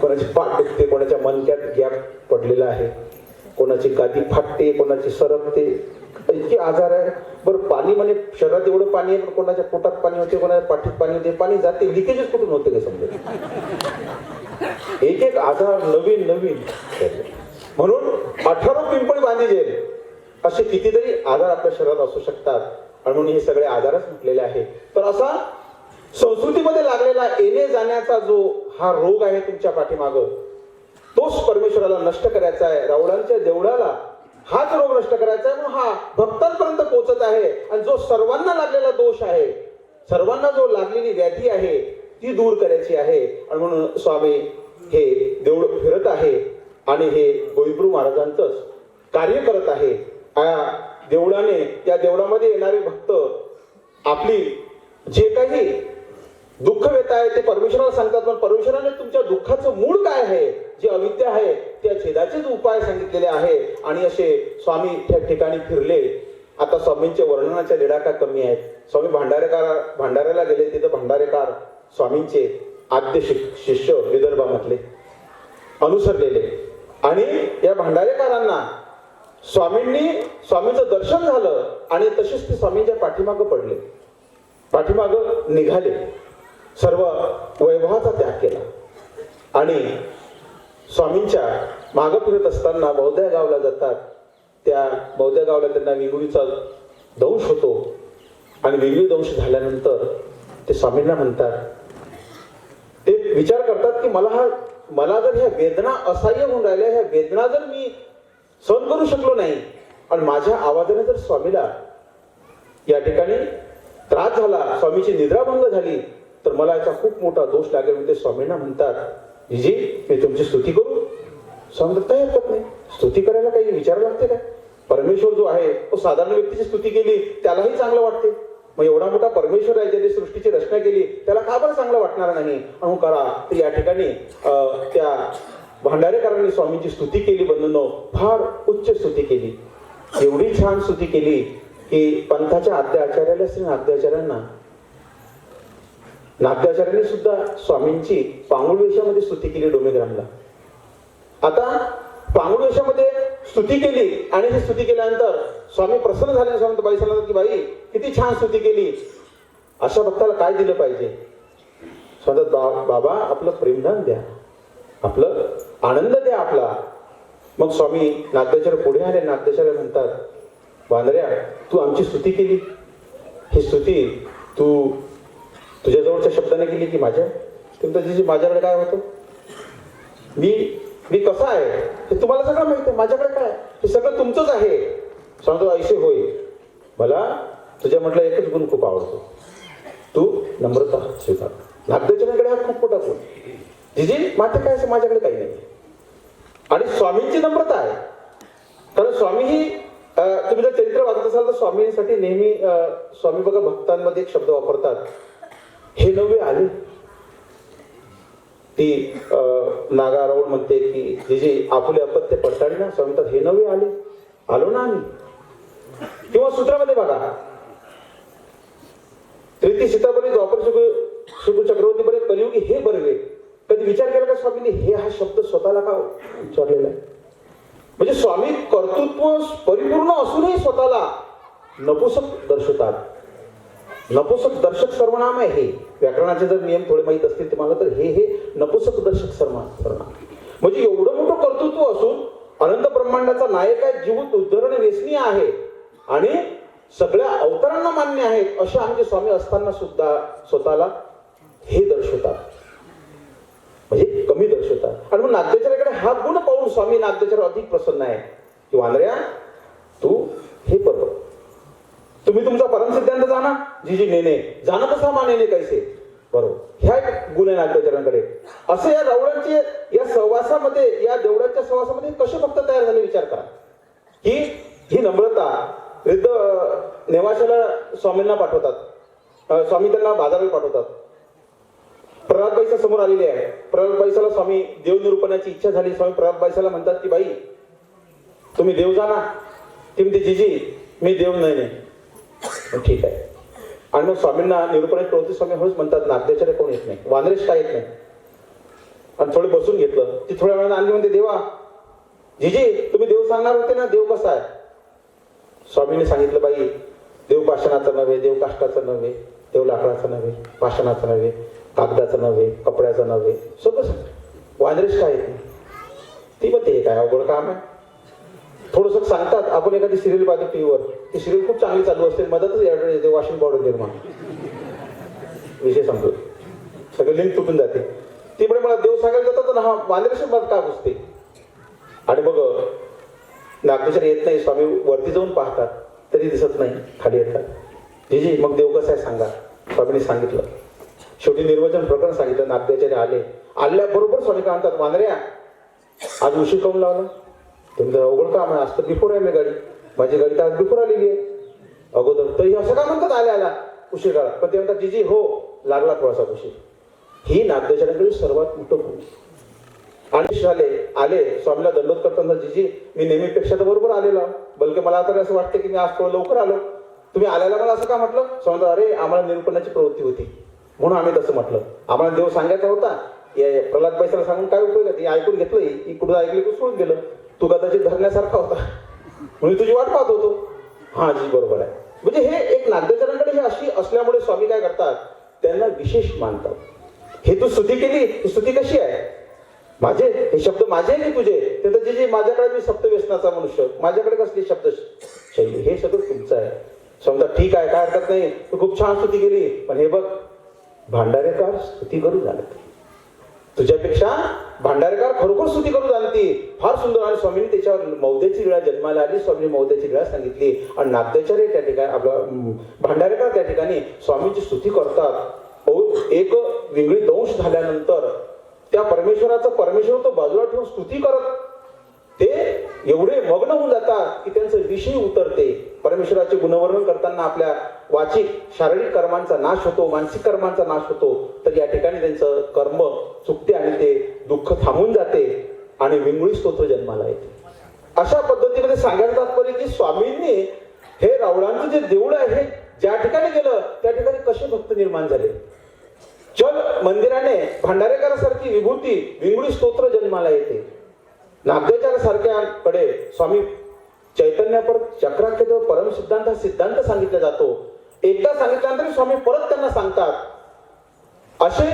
कोणाची पाठ दुखते, कोणाच्या मनक्यात गॅप पडलेला आहे, कोणाची गादी फाटते, कोणाची सरकते, इतके आजार आहे. बरं पाणी म्हणे शरीरात एवढं पाणी आहे, पण कोणाच्या पोटात पाणी होते, कोणाच्या पाठीत पाणी होते, पाणी जाते, लिकेजच कुठून होते काय समजत. एक एक आजार नवीन नवीन. म्हणून 18 पिंपळी बांधी जेल, असे कितीतरी आजार आपल्या शरीरात असू शकतात. आणि म्हणून हे सगळे आजारच म्हटलेले आहे. तर असा संस्कृतीमध्ये लागलेला येणे जाण्याचा जो हा रोग आहे तुमच्या पाठीमागं, तोच परमेश्वराला नष्ट करायचा आहे. रावळांच्या देवळाला हाच रोग नष्ट करायचा आहे. म्हणून हा भक्तांपर्यंत पोहोचत आहे. आणि जो सर्वांना लागलेला दोष आहे, सर्वांना जो लागलेली व्याधी आहे, ती दूर करायची आहे. आणि म्हणून स्वामी हे देऊळ फिरत आहे आणि हे गोविंदप्रभू महाराजांचंच कार्य करत आहे. देवळाने, त्या देवळामध्ये येणारे भक्त आपली जे काही दुःख व्यथा आहे ते परमेश्वराला सांगतात. पण परमेश्वराने तुमच्या दुःखाचं मूळ काय आहे, जे अविद्या आहे, त्या छेदाचेच उपाय सांगितलेले आहे. आणि असे स्वामी त्या ठिकाणी फिरले. आता स्वामींच्या वर्णनाच्या लेडा काय कमी आहेत. स्वामी भांडाऱ्याला गेले, तिथं भांडारेकार स्वामींचे आद्य शिष्य विदर्भामधले अनुसरलेले. आणि या भांडारेकारांना स्वामींचं दर्शन झालं आणि तसेच ते स्वामींच्या पाठीमागं पडले, पाठीमागं निघाले, सर्व वैभवाचा त्याग केला. आणि स्वामींच्या मागं फिरत असताना बौद्ध गावला जातात. त्या बौद्ध गावला त्यांना विंगुळीचा दंश होतो. आणि विंगुळी दंश झाल्यानंतर ते स्वामींना म्हणतात, ते विचार करतात की मला जर ह्या वेदना असह्य होऊन राहिल्या, ह्या वेदना जर मी सहन करू शकलो नाही आणि माझ्या आवाजाने जर स्वामीला या ठिकाणी त्रास झाला, स्वामीची निद्राभंग झाली, तर मला याचा खूप मोठा दोष लागेल. म्हणजे स्वामींना म्हणतात, जी मी तुमची स्तुती करू. स्वामी काही हरकत नाही, स्तुती करायला काही विचार लागते काय. परमेश्वर जो आहे तो साधारण व्यक्तीची स्तुती केली त्यालाही चांगलं वाटते. मग एवढा मोठा परमेश्वर आहे ज्याने सृष्टीची रचना केली, त्याला का बरं चांगलं वाटणार नाही. म्हणून करा. तर या ठिकाणी त्या भांडारेकरांनी स्वामींची स्तुती केली बंधूंनो, फार उच्च स्तुती केली. एवढी छान स्तुती केली की पंथाच्या आद्य आचार्याला श्री नागदेवाचार्यांनी सुद्धा स्वामींची पांगुळ वेशामध्ये स्तुती केली डोमेग्रामला. आता पांगुळ वेशामध्ये स्तुती केली आणि ही स्तुती केल्यानंतर स्वामी प्रसन्न झाले. स्वामी बाई सांगतात की बाई किती छान स्तुती केली, अशा भक्ताला काय दिलं पाहिजे? सांगतात बाबा आपलं प्रेमदान द्या, आपलं आनंद द्या आपला. मग स्वामी नागदेवाचार्य पुढे आले. नागदेवाचार्य म्हणतात, वांदऱ्या तू आमची स्तुती केली, ही स्तुती तू तुझ्याजवळच्या शब्दाने केली की माझ्या? तुमचं माझ्याकडे काय होतं, मी कसा आहे हे तुम्हाला सगळं माहिती आहे. माझ्याकडे काय, हे सगळं तुमचंच आहे. सांगतो ऐसे होय, मला तुझ्या म्हटलं एकच गुण खूप आवडतो, तू नम्रता स्वीकार. नागदेवाचार्यांकडे हा खूप मोठा गुण. जिजी मात्र काय असं माझ्याकडे काही नाही. आणि स्वामींची नम्रता आहे. कारण स्वामी ही तुम्ही जर चरित्र वाचत असाल तर स्वामींसाठी नेहमी स्वामी बघा भक्तांमध्ये एक शब्द वापरतात, हे नवे आले. ती नागा राऊळ म्हणते की जे आपले अपत्य पडताळी ना, स्वामी म्हणतात हे नवे आले, आलो ना आम्ही. किंवा सूत्रामध्ये बघा, त्रिती सीताबली द्वापर सुख चक्रवर्ती बरे कलियुगी हे बरवे. कधी विचार केला का स्वामींनी हे हा शब्द स्वतःला का उच्चारलेला आहे? म्हणजे स्वामी कर्तृत्व परिपूर्ण असूनही स्वतःला नपुसक दर्शवतात. नपुसक दर्शक सर्वनाम आहे हे. व्याकरणाचे जर नियम थोडे माहीत असतील तुम्हाला तर हे नपुसक दर्शक सर्वनाम. म्हणजे एवढं मोठं कर्तृत्व असून अनंत ब्रह्मांडाचा नायक आहे, जीवित उद्धरण वेसनीय आहे आणि सगळ्या अवतारांना मान्य आहेत असे आमचे स्वामी असताना सुद्धा स्वतःला हे दर्शवतात, म्हणजे कमी दर्शवतात. आणि मग नागदेवाचार्याकडे हा गुण पाहून स्वामी नागदेवाचार्य अधिक प्रसन्न आहे की वांद्र्या तू हे बरोबर, तुम्ही तुमचा परम सिद्धांत जाणा, जी नेने जाणत असा मानेने कैसे, बरोबर. ह्या एक गुण आहे नागदेवाचार्यांकडे. असे या रावळांचे या सहवासामध्ये, या देवळांच्या सहवासामध्ये कसे भक्त तयार झाले विचार करा. ही नम्रता वृद्ध नेवाशाला स्वामींना पाठवतात, स्वामी त्यांना बाजाराला पाठवतात. प्रल्हादबाईच्या समोर आलेली आहे. प्रल्हादबाईला स्वामी देव निरूपणाची इच्छा झाली. स्वामी प्रल्हादबाईला म्हणतात की बाई तुम्ही देव जाणा. ती म्हणते जीजी मी देव नाही. ठीक आहे. आणि मग स्वामींना निरूपणाची प्रवृत्ती स्वामी हळूच म्हणतात नागदेवाचार्य कोण येत नाही, वानरेश काय येत नाही. आणि थोडे बसून घेतलं. ती थोड्या वेळाने आणली, म्हणते देवा जीजी तुम्ही देव सांगणार होते ना, देव कसा आहे? स्वामींनी सांगितलं बाई देव पाषाणाचा नव्हे, देव काष्टाचा नव्हे, देव लाकडाचा नव्हे, पाषाणाचा नव्हे, कागदाचं नव्हे, कपड्याचं नव्हे, सगळं सांग. वानरेश काय येत नाही. ती म्हणते हे काय अवघड काम आहे. थोडस सांगतात. आपण एखादी सिरियल पाहतो टीव्हीवर, ती सिरियल खूप चांगली चालू असते, मदतच ऍड येते वॉशिंग पावडर निर्माण, विषय संपतो, सगळे लिंक तुटून जाते. ती पण मला देव सांगायला जातात ना, हा वानरेश मत का पुसते. आणि मग नागदेवाचार्य येत नाही. स्वामी वरती जाऊन पाहतात तरी दिसत नाही, खाली येतात. जीजी मग देव कसं आहे सांगा. स्वामींनी सांगितलं. शेवटी निर्वचन प्रकरण सांगितलं. नागदेवाचार्य आले. आल्याबरोबर स्वामी काय म्हणतात, वानऱ्या आज उशीर काऊन लावला? तुमचं अवघड काम आहे, आज तर बिफोर आहे मी गाडी, माझी गाडी तर आज बिफोर आलेली आहे अगोदर. तरी असं काय म्हणतात आल्या उशीर करा. पण ते म्हणतात जीजी हो लागला थोडासा उशीर. ही नागदेवाचार्यांकडे सर्वात मोठं गुण. आणि आले स्वामीला दंडोत करताना, जीजी मी नेहमीपेक्षा तर बरोबर आलेलो, बलके मला आता असं वाटतं की मी आज थोडं लवकर आलो. तुम्ही आल्याला मला असं का म्हटलं? स्वामी अरे आम्हाला निरूपणाची प्रवृत्ती होती म्हणून आम्ही तसं म्हटलं. आम्हाला देव सांगायचा होता. प्रल्हादबाईला सांगून काय उपयोग आहे? ऐकून घेतलं, इकडून ऐकलं की सोडून गेलं. तू कदाचित धरण्यासारखा होता म्हणून तुझी वाट पाहत होतो. हा जी बरोबर आहे. म्हणजे हे एक नागदेवाचार्यांकडे हे अशी असल्यामुळे स्वामी काय करतात, त्यांना विशेष मानतात. हे तू स्तुती केली, ही स्तुती कशी आहे? माझे हे शब्द माझे नाही तुझे. ते तर जे माझ्याकडे मी सप्तव्यसनाचा मनुष्य, माझ्याकडे कसली शब्द शैली, हे सगळं तुमचं आहे. समजा ठीक आहे काय हरकत नाही, तू खूप छान स्तुती केली, पण हे बघ भांडारेकार स्तुती करू जाणत, तुझ्यापेक्षा भांडारेकार खरोखर स्तुती करू जाणती, फार सुंदर. आणि स्वामींनी त्याच्यावर मौद्याची लीळा जन्माला आली. स्वामींनी मौद्याची लीळा सांगितली आणि नागदेवाचार्य त्या ठिकाणी आपला भांडारेकार त्या ठिकाणी स्वामींची स्तुती करतात. एक वेगळी दंश झाल्यानंतर त्या परमेश्वराचं परमेश्वर तो बाजूला ठेवून स्तुती करत ते एवढे मग्न होऊन जातात की त्यांचं विषय उतरते. परमेश्वराचे गुणवर्णन करताना आपल्या वाचिक शारीरिक कर्मांचा नाश होतो, मानसिक कर्मांचा नाश होतो. तर या ठिकाणी त्यांचं कर्म चुकते आणि ते दुःख थांबून जाते. आणि विंगुळी स्तोत्र जन्माला येते. अशा पद्धतीमध्ये सांगायचं तात्पर्य की स्वामींनी हे रावळांचं जे देऊळ आहे हे ज्या ठिकाणी गेलं त्या ठिकाणी कसे भक्त निर्माण झाले. चल मंदिराने भांडारेकरासारखी विभूती विंगुळी स्तोत्र जन्माला येते. नागदेचार्यासारख्याकडे स्वामी चैतन्यापर चक्राख्य परम सिद्धांत हा सिद्धांत सांगितला जातो. एकदा सांगितल्यानंतर स्वामी परत त्यांना सांगतात. असे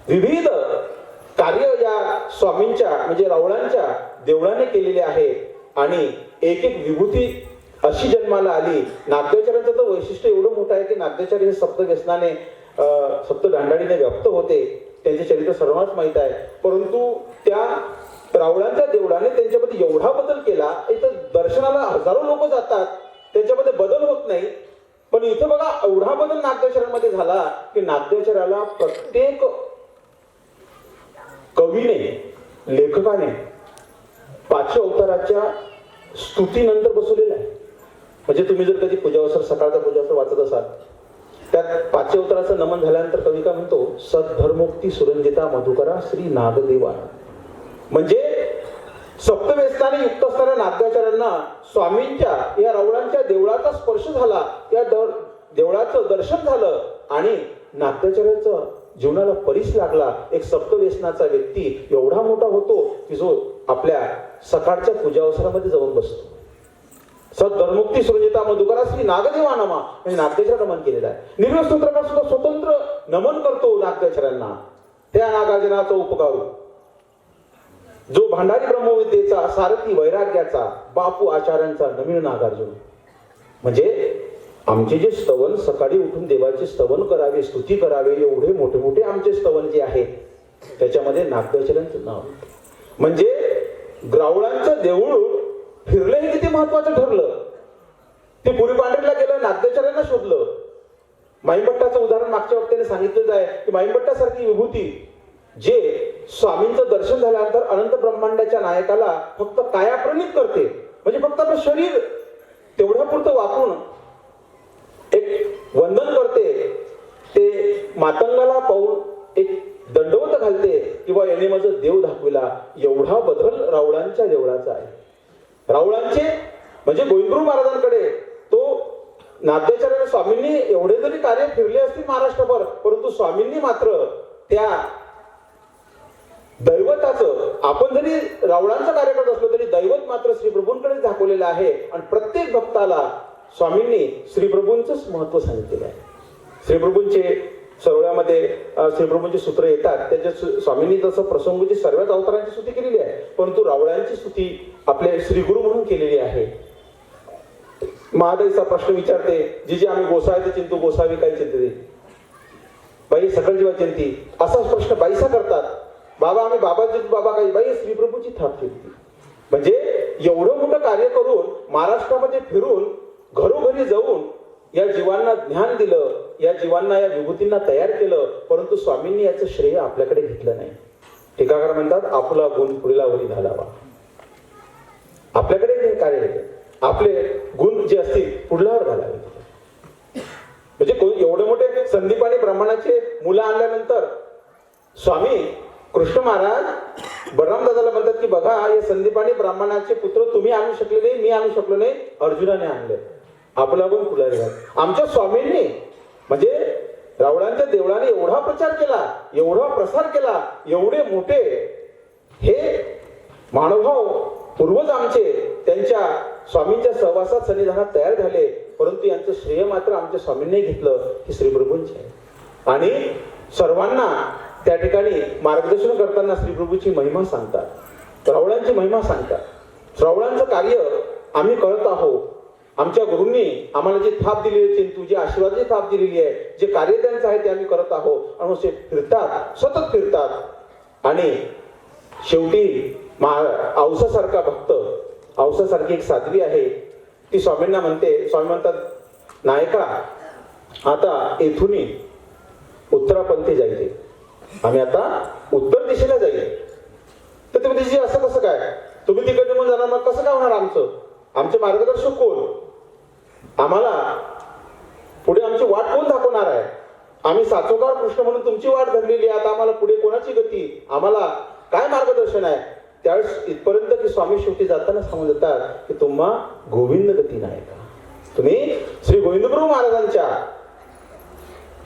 विविध कार्य या स्वामींच्या म्हणजे रावळांच्या देवळाने केलेले आहे आणि एक एक विभूती अशी जन्माला आली. नागदेचार्यांचं तर वैशिष्ट्य एवढं मोठं आहे की नागदेचार्य हे सप्त व्यसनाने सप्त दांडाळीने व्यक्त होते. त्यांचे चरित्र सर्वांनाच माहित आहे. परंतु त्या रावळांच्या देवळाने त्यांच्यामध्ये एवढा बदल केला. इथं दर्शनाला हजारो लोक जातात, त्यांच्यामध्ये बदल होत नाही. पण इथं बघा एवढा बदल नागदेचार्यांमध्ये झाला की नागदेचार्याला प्रत्येक कवीने लेखकाने पाचव्या अवताराच्या स्तुतीनंतर बसवलेला आहे. म्हणजे तुम्ही जर कधी पूजावसर सकाळचा पूजावसर वाचत असाल त्यात पाचव्या अवताराचं नमन झाल्यानंतर कवी काय म्हणतो, सद्धर्मोक्ती सुरंजिता मधुकरा श्री नागदेवा. म्हणजे सप्तवेस्ताने युक्त असणाऱ्या नागदेचार्यांना स्वामींच्या या रावळांच्या देवळाचा स्पर्श झाला, या देवळाचं दर्शन झालं आणि नागदेचार्याचं जीवनाला परीस लागला. एक सप्तव्यसनाचा व्यक्ती एवढा मोठा होतो की जो आपल्या सकाळच्या पूजावसरामध्ये जाऊन बसतो. सद्धर्मोक्ती सुरंजिता मधुकरा श्री नागदेवा नमा म्हणजे नागदेचार्य नमन केलेला आहे. निर्वेद स्तोत्रकार सुद्धा स्वतंत्र नमन करतो नागदेचार्यांना. त्या नागार्जुनाचा उपकारू जो भांडारी ब्रह्मविद्येचा सारथी वैराग्याचा बापू आचार्यांचा नवीन नागार्जुन. म्हणजे आमचे जे स्तवन सकाळी उठून देवाचे स्तवन करावे स्तुती करावे एवढे मोठे मोठे आमचे स्तवन जे आहेत त्याच्यामध्ये नागदेचार्यांचं नाव. म्हणजे रावळांचं देऊळ फिरलं हे किती महत्वाचं ठरलं. ते पुरी पांढरीला गेलं, नागदेचार्यांना शोधलं. माईभट्टाचं उदाहरण मागच्या वक्त्याने सांगितलेलं आहे की माईभट्टासारखी विभूती जे स्वामींचं दर्शन झाल्यानंतर अनंत ब्रह्मांडाच्या नायकाला फक्त कायाप्रणित करते. म्हणजे फक्त आपलं शरीर तेवढ्या पुरतं वापरून एक वंदन करते, ते मातंगाला पाहून एक दंडवत घालते किंवा याने माझं देव दाखविला. एवढा बदल रावळांच्या देवळाचा आहे. रावळांचे म्हणजे गोविंदगुरू महाराजांकडे तो नागदेचार्य स्वामींनी एवढे जरी कार्य फिरले असतील महाराष्ट्रभर, परंतु स्वामींनी मात्र त्या दैवताचं आपण जरी रावळांचं कार्य करत असलो तरी दैवत मात्र श्री प्रभूंकडे दाखवलेलं आहे. आणि प्रत्येक भक्ताला स्वामींनी श्री प्रभूंचंच महत्व सांगितलेलं आहे. श्री प्रभूंचे सरवळ्यामध्ये श्रीप्रभूंची सूत्र येतात. त्याच्या स्वामींनी तसं प्रसंगोची सर्वच अवतारांची स्तुती केलेली आहे, परंतु रावळांची स्तुती आपले श्रीगुरु म्हणून केलेली आहे. महादेवचा प्रश्न विचारते, जी आम्ही गोसावी चिंतू गोसावी काही चिंतते बाई सकल जीवा चिंती. असाच प्रश्न बाईसा करतात. बाबा आम्ही बाबा चिंतू बाबा काही बाई श्रीप्रभूची थाप चिंतती. म्हणजे एवढं मोठं कार्य करून महाराष्ट्रामध्ये फिरून घरोघरी जाऊन या जीवांना ज्ञान दिलं, या जीवांना या विभूतींना तयार केलं, परंतु स्वामींनी याचं श्रेय आपल्याकडे घेतलं नाही. टीकाकार म्हणतात आपुला गुण पुढीला वरी घालावा. आपल्याकडे हे कार्य घेतलं, आपले गुण जे असतील पुढल्यावर घालावे. म्हणजे एवढे मोठे संदीपानी ब्राह्मणाचे मुलं आणल्यानंतर स्वामी कृष्ण महाराज बलरामदादाला म्हणतात की बघा हे संदीपानी ब्राह्मणाचे पुत्र तुम्ही आणू शकले नाही, मी आणू शकलो नाही, अर्जुनाने आणले. आपला पण पुढे आमच्या स्वामींनी म्हणजे रावळांच्या देवळाने एवढा प्रचार केला, एवढा प्रसार केला, एवढे मोठे हे महानुभाव पूर्वज आमचे त्यांच्या स्वामींच्या सहवासात सन्निधानात तयार झाले, परंतु यांचं श्रेय मात्र आमच्या स्वामींनी घेतलं. हे श्रीप्रभूंचे आहे. आणि सर्वांना त्या ठिकाणी मार्गदर्शन करताना श्रीप्रभूची महिमा सांगतात, रावळांची महिमा सांगतात. रावळांचं कार्य आम्ही करत आहोत. आमच्या गुरूंनी आम्हाला जी थाप दिलेली चिंतू, जी आशीर्वादाची थाप दिलेली आहे, जे कार्य त्यांचं आहे ते आम्ही करत आहोत. आणि असे फिरतात, सतत फिरतात. आणि शेवटी औसासारखा भक्त, औसासारखी एक साध्वी आहे, ती स्वामींना म्हणते, स्वामी म्हणतात नायका आता येथून उत्तरापंथी जायचे, आम्ही आता उत्तर दिशेला जाईल. तर तुम्ही दिशी असं कसं काय, तुम्ही तिकडे निघून जाणार, मग कसं काय होणार आमचे मार्गदर्शक कोण, आम्हाला पुढे आमची वाट कोण दाखवणार आहे. आम्ही साचोकार कृष्ण म्हणून तुमची वाट धरलेली आहे, आता आम्हाला पुढे कोणाची गती, आम्हाला काय मार्गदर्शन आहे. त्यावेळेस इथपर्यंत की स्वामी शेवटी जाताना सांगून देतात की तुम्हा गोविंद गती नाही का, तुम्ही श्री गोविंदप्रभू महाराजांच्या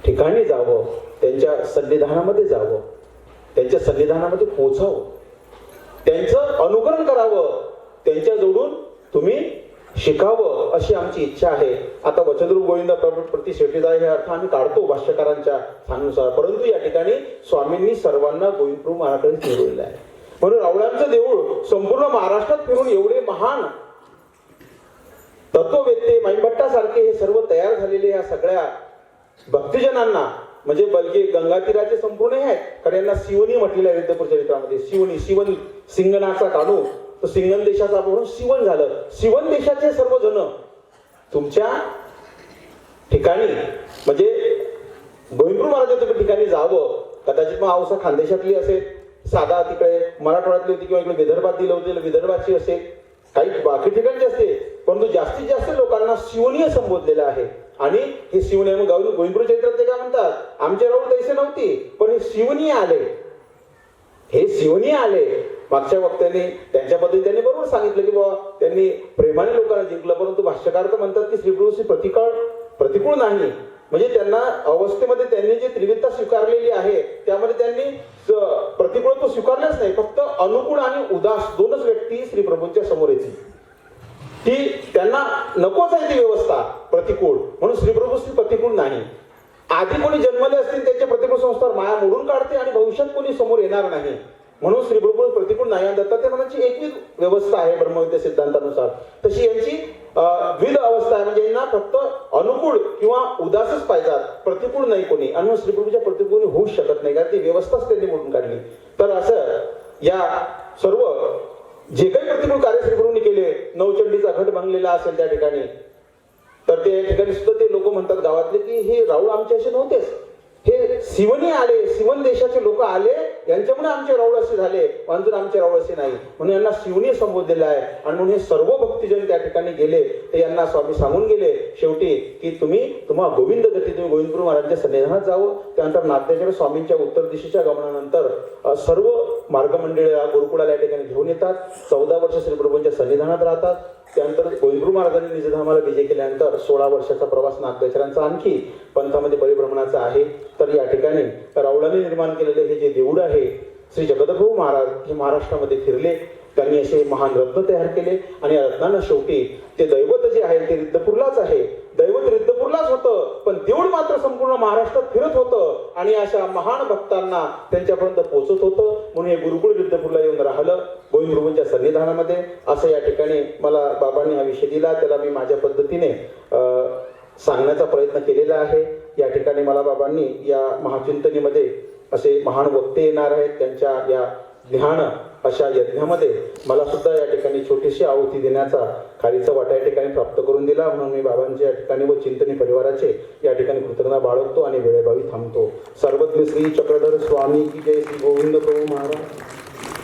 ठिकाणी जावं, त्यांच्या सन्निधानामध्ये जावं, त्यांच्या सन्निधानामध्ये पोहोचावं, त्यांचं अनुकरण करावं, त्यांच्या जोडून तुम्ही शिकावं अशी आमची इच्छा आहे. आता वचनरूप गोविंद प्रति शेटीदाय हे अर्थ आम्ही काढतो भाष्यकारांच्या सांगण्यानुसार, परंतु या ठिकाणी स्वामींनी सर्वांना गोविंदप्रभू महाराजांकडे फिरवलेलं आहे. म्हणून रावळांचं देऊळ संपूर्ण महाराष्ट्रात फिरून एवढे महान तत्ववेत्ते माईभट्टासारखे हे सर्व तयार झालेले या सगळ्या भक्तजनांना, म्हणजे बलकी गंगातीराचे संपूर्ण आहेत, कारण यांना शिवनी म्हटलेलं आहे विद्यापूर चरित्रामध्ये. शिवनी, शिवन सिंगनाचा काढू तर सिंगन देशाचा आपण शिवन झालं. शिवन देशाचे सर्वजण तुमच्या ठिकाणी म्हणजे गोविंदप्रभू महाराजांच्या ठिकाणी जावं. कदाचित मग औसा खानदेशातली असेल, साधा तिकडे मराठवाड्यातली होती किंवा इकडे विदर्भात दिलं होते विदर्भाची असेल, काही बाकी ठिकाणची असते, परंतु जास्तीत जास्त लोकांना शिवनीय संबोधलेलं आहे. आणि हे शिवनीय मग गोविंदप्रभू चरित्रात ते काय म्हणतात, आमचे राऊळ तैसे नव्हती पण हे शिवनीय आले, हे शिवनीय आले. मागच्या वक्त्याने त्यांच्याबद्दल त्यांनी बरोबर सांगितलं की बाबा त्यांनी प्रेमाने लोकांना जिंकलं, परंतु भाष्यकार तर म्हणतात की श्रीप्रभूची प्रतिकूळ नाही, म्हणजे त्यांना अवस्थेमध्ये त्यांनी जी त्रिविधता स्वीकारलेली आहे त्यामध्ये त्यांनी प्रतिकूळ स्वीकारलेच नाही, फक्त अनुकूल आणि उदास दोनच व्यक्ती श्रीप्रभूंच्या समोर येतील, ती त्यांना नकोच आहे ती व्यवस्था प्रतिकूळ, म्हणून श्रीप्रभू प्रतिकूल नाही. आधी कोणी जन्मले असतील त्याचे प्रतिकूल संस्कार माया मोडून काढते आणि भविष्यात कोणी समोर येणार नाही, म्हणून श्रीप्रभू प्रतिकूल नाही. आणि दत्तात्रेयांची एकविध व्यवस्था आहे ब्रह्मविद्या सिद्धांतानुसार, तशी यांची द्विध अवस्था आहे, म्हणजे यांना फक्त अनुकूल किंवा उदासच पाहिजेत, प्रतिकूल नाही कोणी. आणि मग श्रीप्रभूच्या प्रतिकूल होऊच शकत नाही, कारण ती व्यवस्थाच त्यांनी मोडून काढली. तर असं या सर्व जे काही प्रतिकूल कार्य श्रीप्रभूंनी केले, नवचंडीचा घट बांधलेला असेल त्या ठिकाणी, तर ते ठिकाणी सुद्धा ते लोक म्हणतात गावातले की हे राऊळ आमचे असे नव्हतेच, हे शिवनी आले, शिवन देशाचे लोक आले, यांच्यामुळे आमचे राऊळ असे झाले, म्हणून आमचे राऊळ असे नाही, म्हणून यांना शिवनी संबोधलेलं आहे. आणि म्हणून हे सर्व भक्तजन त्या ठिकाणी गेले, ते यांना स्वामी सांगून गेले शेवटी की तुम्हा गोविंद गती, तुम्ही गोविंदप्रभू महाराजांच्या सन्निधानात जावं. त्यानंतर नागदेशाच्या स्वामींच्या उत्तर दिशेच्या गमनानंतर सर्व मार्गमंडळीला गुरुकुळाला या ठिकाणी घेऊन येतात, 14 वर्ष श्रीप्रभूंच्या सन्निधानात राहतात. त्यानंतर गोविंदप्रभू महाराजांनी निजधामाला विजय केल्यानंतर 16 वर्षाचा प्रवास नागदेशरांचा आणखी पंथामध्ये परिभ्रमणाचा आहे. तर या ठिकाणी रावळांनी निर्माण केलेले हे जे देऊळ आहे श्री जगदप्रभू महाराज हे महाराष्ट्रामध्ये फिरले, त्यांनी असे महान रत्न तयार केले. आणि या रत्नांना शेवटी ते दैवत जे आहे ते रिद्धपूरलाच आहे, दैवत रिद्धपूरलाच होतं, पण देऊळ मात्र संपूर्ण महाराष्ट्रात फिरत होतं आणि अशा महान भक्तांना त्यांच्यापर्यंत पोहोचत होतं. म्हणून हे गुरुकुळ रिद्धपूरला येऊन राहिलं गोविंदप्रभूंच्या सन्निधानामध्ये. असं या ठिकाणी मला बाबांनी हा विषय दिला, त्याला मी माझ्या पद्धतीने सांगण्याचा प्रयत्न केलेला आहे. या ठिकाणी मला बाबांनी या महाचिंतनीमध्ये असे महान वक्ते येणार आहेत, त्यांच्या या ध्यान अशा यज्ञामध्ये मला सुद्धा या ठिकाणी छोटीशी आहुती देण्याचा खालीचा वाटा या ठिकाणी प्राप्त करून दिला. म्हणून मी बाबांच्या या ठिकाणी व चिंतनी परिवाराचे या ठिकाणी कृतज्ञता बाळगतो आणि वेळेभावी थांबतो. सर्वज्ञ श्री चक्रधर स्वामी की जय, श्री गोविंद प्रभू महाराज.